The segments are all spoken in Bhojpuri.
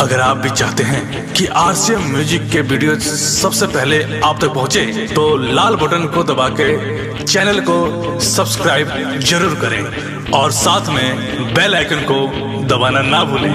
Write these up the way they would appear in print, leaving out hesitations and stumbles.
अगर आप भी चाहते हैं कि आरसीएम म्यूजिक के वीडियो सबसे पहले आप तक पहुंचे, तो लाल बटन को दबा के चैनल को सब्सक्राइब जरूर करें और साथ में बेल आइकन को दबाना ना भूलें।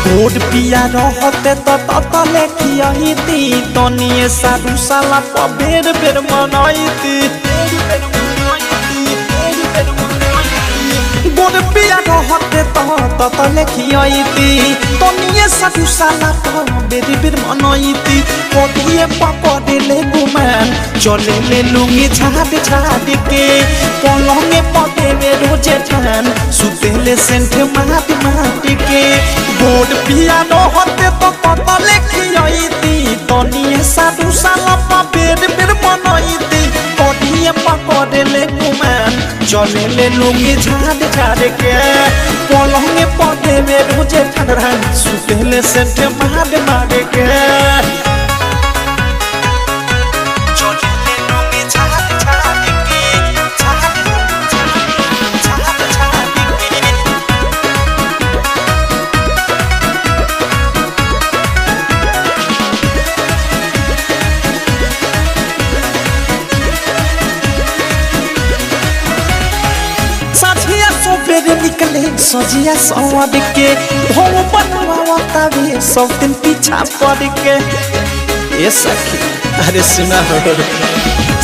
गोड पिया रहते तले खियाईती तनिए साधु साला बेर बेर मनाईती। गोड पिया रहते तले खियाईती तनिए साधु साला बेर बेर मनाईती। कदिए पकड़े ले गुमान चले ले लुंगी झाड़ झाड़ के पलंगे पके में रोजे ठान सुतेले सेंट माट माट के। गोड पिया रहते तले खियाईती तनिए साधु साला बेर बेर मनाईती। कदिए पकड़े ले गुमान चले ले लुंगी झाड़ झाड़ के पलंगे पके में रोजे ठान सुतेले सेंट माट माट के। निकले सजिया सवाद के भव बनवाता भी सब दिन पीछा पड़ के। ये सखी अरे सुना हो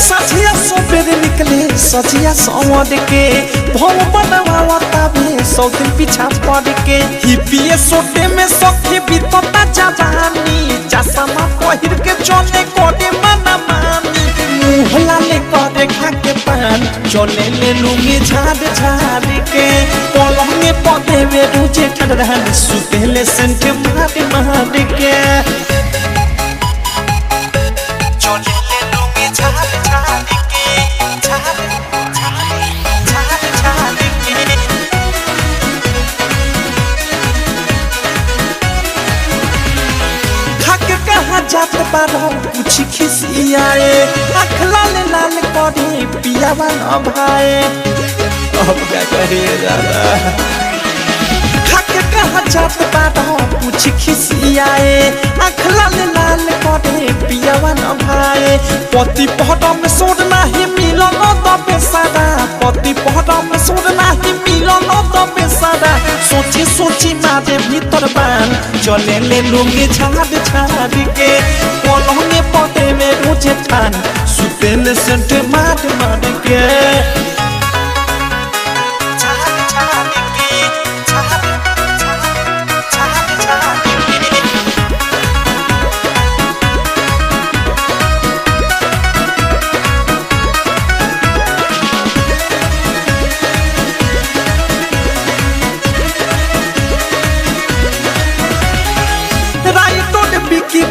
सजिया सबेरे निकले सजिया सवाद के भव बनवाता भी सब दिन पीछा पड़ के। हिपिए सोटे में सखी बीतता जवानी चश्मा पहिर के चले कोडे मना मानी मुहला ले करे खा के पान चले ले लुंगी झाड़ झाड़ के पलंगे पौधे में रुझे ठंडा सुतेले सेंट मार मार के। चले ले लुंगी झाड़ झाड़ के झाड़ झाड़ के। खाके कहाँ जात बारो कुछ खिसियाए आँख लाल लाल करे पियावा न भाए। अब क्या करिए दादा खाके कहाँ जात बारो कुछ खिसियाए आँख लाल लाल करे पियावा न भाए। पति पहरा में सोर नहीं मिलन दबे सारा पति पहरा में सोर नहीं मिलन दबे सारा सोची सोची मारे भीतर बान चले ले लुंगी झाड़ झाड़ के पलंगे पौधे में रोजे ठान सुतेले सेंट मार मार के।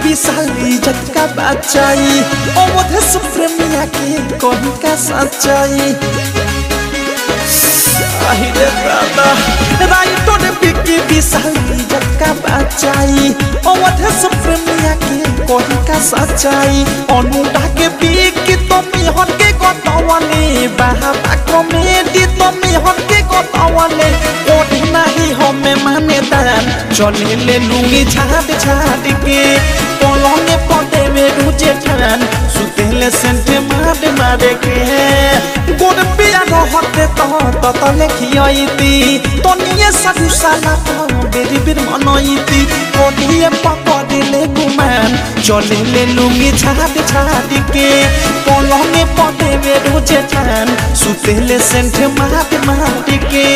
विशाली जटका बचाई अवध सुप्रेमिया के कही का सच्चाई। राइटो ने बिकी विशाली जटका बचाई अवध सुप्रेमिया के कही का सच्चाई। अनुडा के बिकी तुमी हन के गतवाले बाबा कॉमेडी तुमी हन के गतवाले ओढ़ नहीं हमें माने दान चले ले लुंगी झाड़ झाड़ के पलंगे पौधे में रुझे ठान सुतेले सेंट मार मार के। गोड पिया रहते तले खियाईती तनिए साधु साला बेरी बेर मनाईती। कदिए पकड़े ले गुमान चले ले लुंगी झाड़ झाड़ के पलंगे पौधे में रुझे ठान सुतेले सेंट मार मार के।